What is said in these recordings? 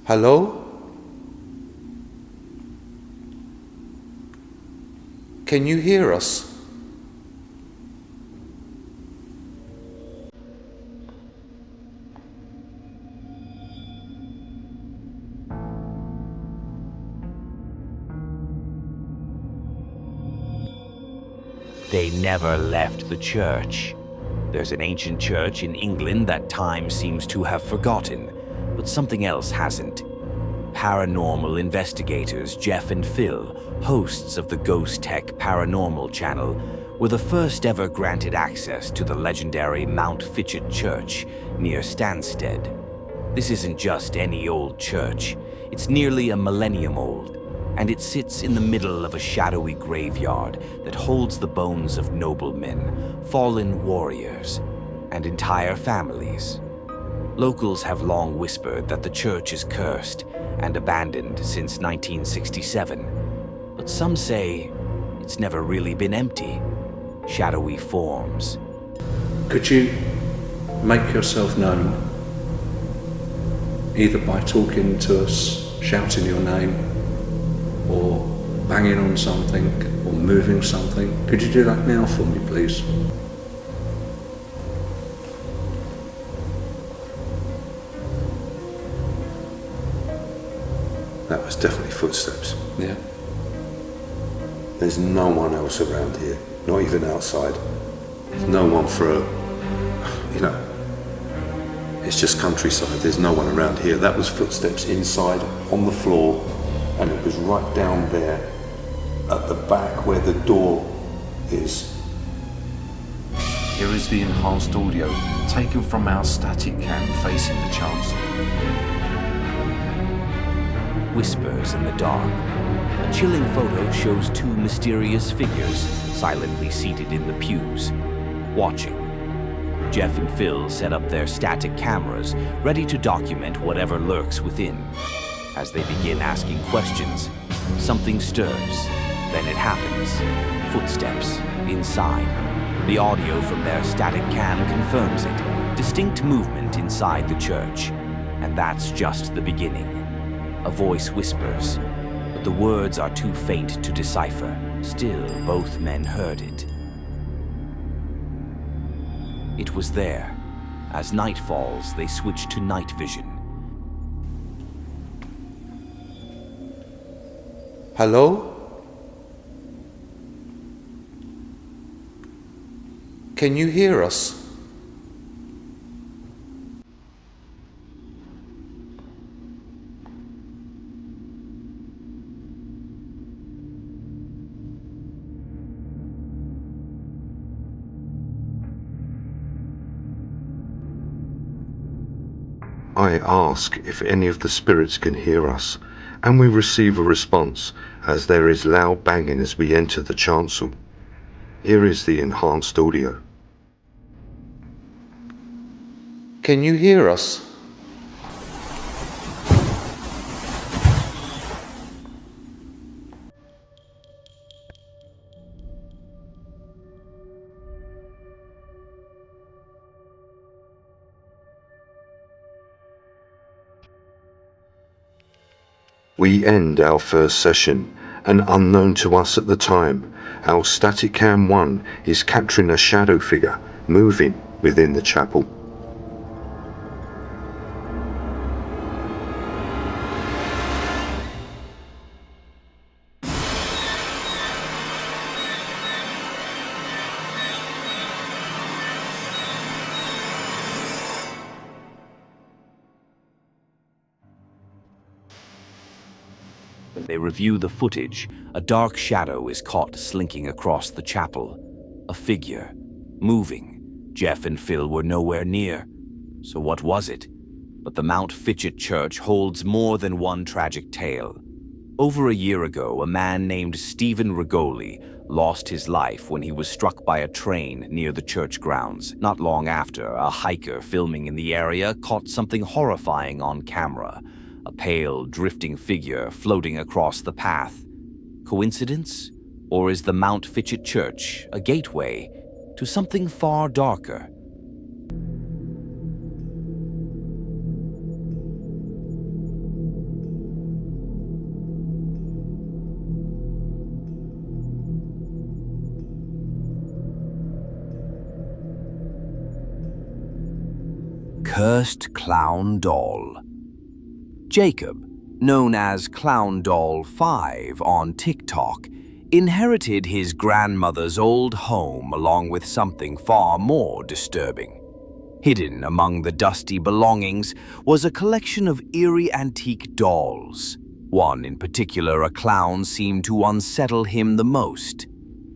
Hello? Can you hear us? They never left the church. There's an ancient church in England that time seems to have forgotten, but something else hasn't. Paranormal investigators Jeff and Phil, hosts of the Ghost Tech Paranormal channel, were the first ever granted access to the legendary Mount Fitchett Church near Stansted. This isn't just any old church, it's nearly a millennium old, and it sits in the middle of a shadowy graveyard that holds the bones of noblemen, fallen warriors, and entire families. Locals have long whispered that the church is cursed and abandoned since 1967, but some say it's never really been empty. Shadowy forms. Could you make yourself known? Either by talking to us, shouting your name, or banging on something, or moving something. Could you do that now for me, please? That was definitely footsteps. Yeah. There's no one else around here, not even outside. There's no one for it's just countryside. There's no one around here. That was footsteps inside, on the floor, and it was right down there at the back where the door is. Here is the enhanced audio taken from our static cam facing the chancel. Whispers in the dark. A chilling photo shows two mysterious figures silently seated in the pews, watching. Jeff and Phil set up their static cameras, ready to document whatever lurks within. As they begin asking questions, something stirs. Then it happens. Footsteps inside. The audio from their static cam confirms it. Distinct movement inside the church. And that's just the beginning. A voice whispers, but the words are too faint to decipher. Still, both men heard it. It was there. As night falls, they switch to night vision. Hello? Can you hear us? I ask if any of the spirits can hear us, and we receive a response as there is loud banging as we enter the chancel. Here is the enhanced audio. Can you hear us? We end our first session, and unknown to us at the time, our static cam 1 is capturing a shadow figure moving within the chapel. When they review the footage, a dark shadow is caught slinking across the chapel. A figure, moving. Jeff and Phil were nowhere near. So what was it? But the Mount Fitchett Church holds more than one tragic tale. Over a year ago, a man named Stephen Rigoli lost his life when he was struck by a train near the church grounds. Not long after, a hiker filming in the area caught something horrifying on camera. A pale, drifting figure floating across the path. Coincidence? Or is the Mount Fitchett Church a gateway to something far darker? cursed clown doll. Jacob, known as Clown Doll 5 on TikTok, inherited his grandmother's old home along with something far more disturbing. Hidden among the dusty belongings was a collection of eerie antique dolls. One in particular, a clown, seemed to unsettle him the most.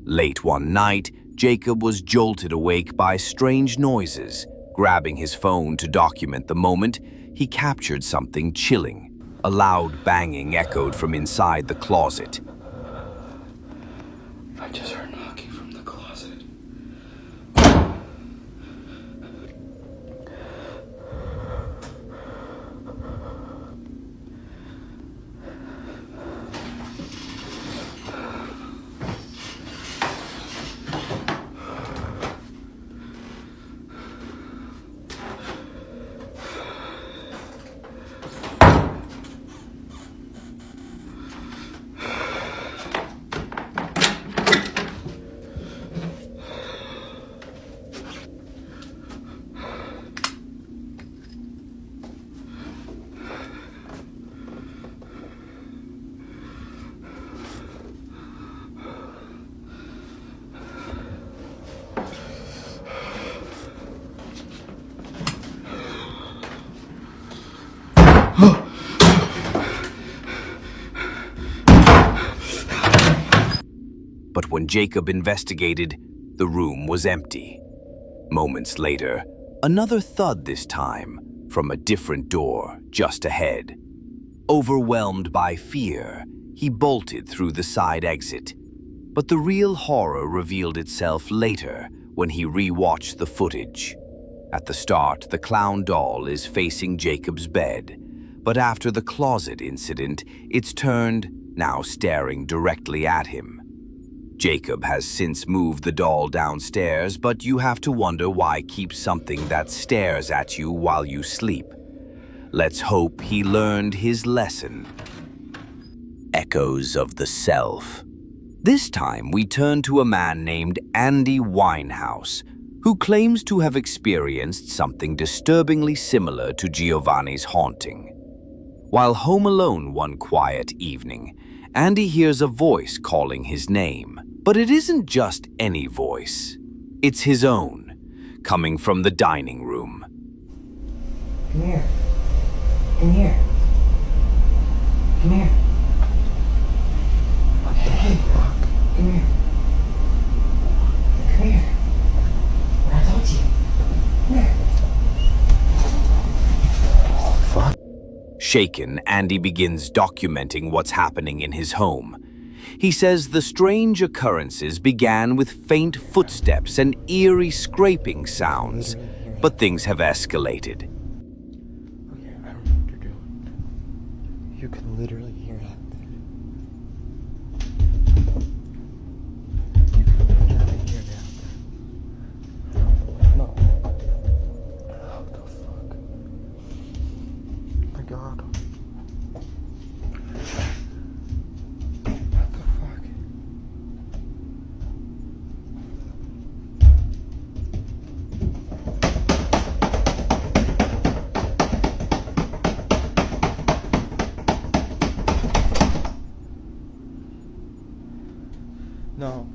Late one night, Jacob was jolted awake by strange noises. Grabbing his phone to document the moment, he captured something chilling. A loud banging echoed from inside the closet. I just heard knocking from the closet. But when Jacob investigated, the room was empty. Moments later, another thud, this time from a different door just ahead. Overwhelmed by fear, he bolted through the side exit. But the real horror revealed itself later when he re-watched the footage. At the start, the clown doll is facing Jacob's bed, but after the closet incident, it's turned, now staring directly at him. Jacob has since moved the doll downstairs, but you have to wonder why keep something that stares at you while you sleep. Let's hope he learned his lesson. Echoes of the Self. This time we turn to a man named Andy Winehouse, who claims to have experienced something disturbingly similar to Giovanni's haunting. While home alone one quiet evening, Andy hears a voice calling his name. But it isn't just any voice. It's his own, coming from the dining room. Come here. Come here. Come here. Hey, come here. Come here. What I told you. Come here. Shaken, Andy begins documenting what's happening in his home. He says the strange occurrences began with faint footsteps and eerie scraping sounds, but things have escalated. Okay, I don't know what you're doing. You can literally hear that. You can literally hear that. No. What the fuck? Oh my God. No.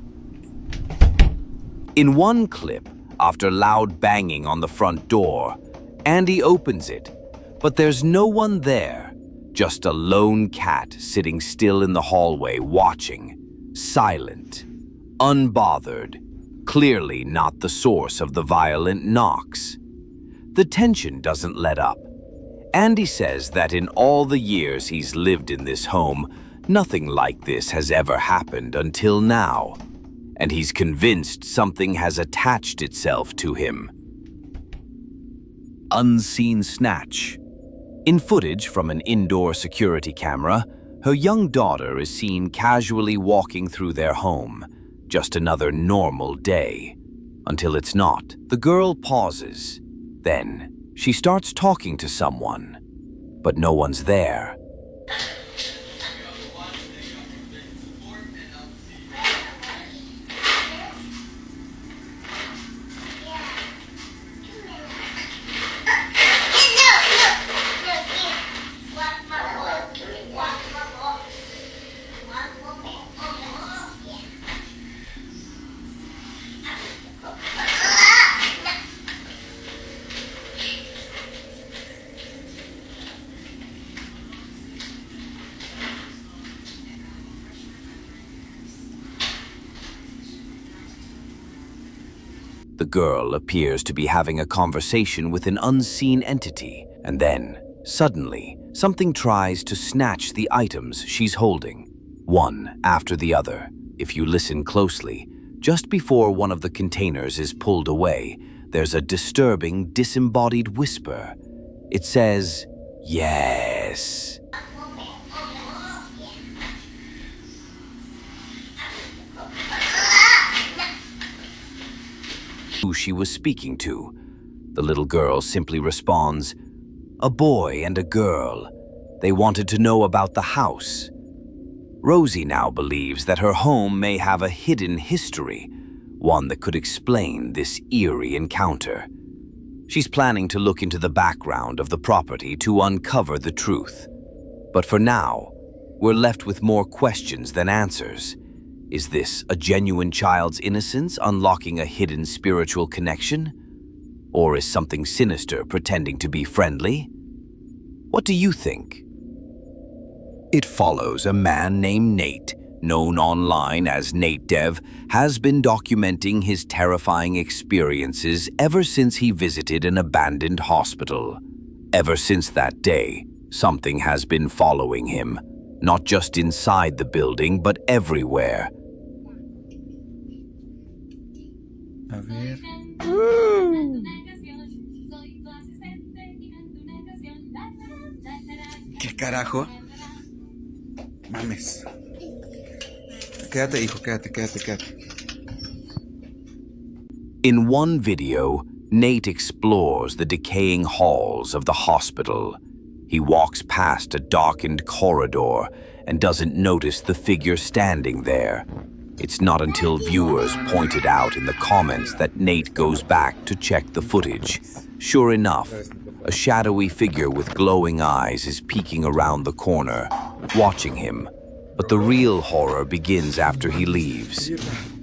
In one clip, after loud banging on the front door, Andy opens it, but there's no one there, just a lone cat sitting still in the hallway watching, silent, unbothered, clearly not the source of the violent knocks. The tension doesn't let up. Andy says that in all the years he's lived in this home, nothing like this has ever happened until now, and he's convinced something has attached itself to him. Unseen snatch. In footage from an indoor security camera, her young daughter is seen casually walking through their home. Just another normal day. Until it's not. The girl pauses. Then, she starts talking to someone. But no one's there. The girl appears to be having a conversation with an unseen entity, and then, suddenly, something tries to snatch the items she's holding, one after the other. If you listen closely, just before one of the containers is pulled away, there's a disturbing, disembodied whisper. It says, "Yes." Who she was speaking to. The little girl simply responds, "A boy and a girl. They wanted to know about the house." Rosie now believes that her home may have a hidden history, one that could explain this eerie encounter. She's planning to look into the background of the property to uncover the truth. But for now, we're left with more questions than answers. Is this a genuine child's innocence unlocking a hidden spiritual connection? Or is something sinister pretending to be friendly? What do you think? It follows a man named Nate, known online as Nate Dev, has been documenting his terrifying experiences ever since he visited an abandoned hospital. Ever since that day, something has been following him, not just inside the building, but everywhere. A ver. ¿Qué carajo? Mames. Quédate, hijo, quédate. In one video, Nate explores the decaying halls of the hospital. He walks past a darkened corridor and doesn't notice the figure standing there. It's not until viewers pointed out in the comments that Nate goes back to check the footage. Sure enough, a shadowy figure with glowing eyes is peeking around the corner, watching him. But the real horror begins after he leaves.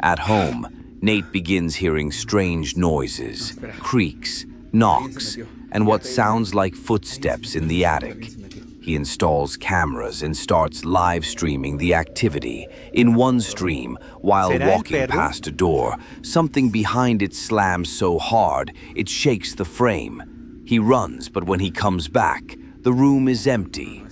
At home, Nate begins hearing strange noises, creaks, knocks, and what sounds like footsteps in the attic. He installs cameras and starts live streaming the activity. In one stream, while walking past a door, something behind it slams so hard it shakes the frame. He runs, but when he comes back, the room is empty.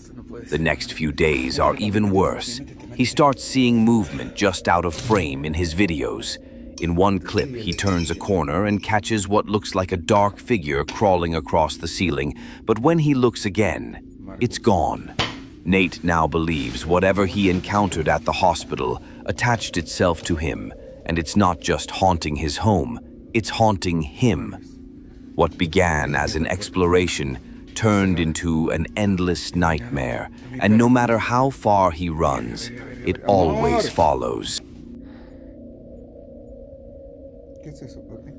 The next few days are even worse. He starts seeing movement just out of frame in his videos. In one clip, he turns a corner and catches what looks like a dark figure crawling across the ceiling, but when he looks again, it's gone. Nate now believes whatever he encountered at the hospital attached itself to him, and it's not just haunting his home, it's haunting him. What began as an exploration turned into an endless nightmare, and no matter how far he runs, it always follows. ¿Qué es eso, papi?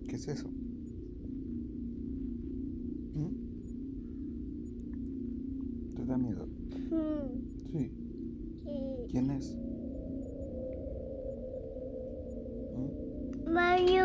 ¿Qué es eso? ¿Te da miedo? Sí. ¿Quién es? Mario.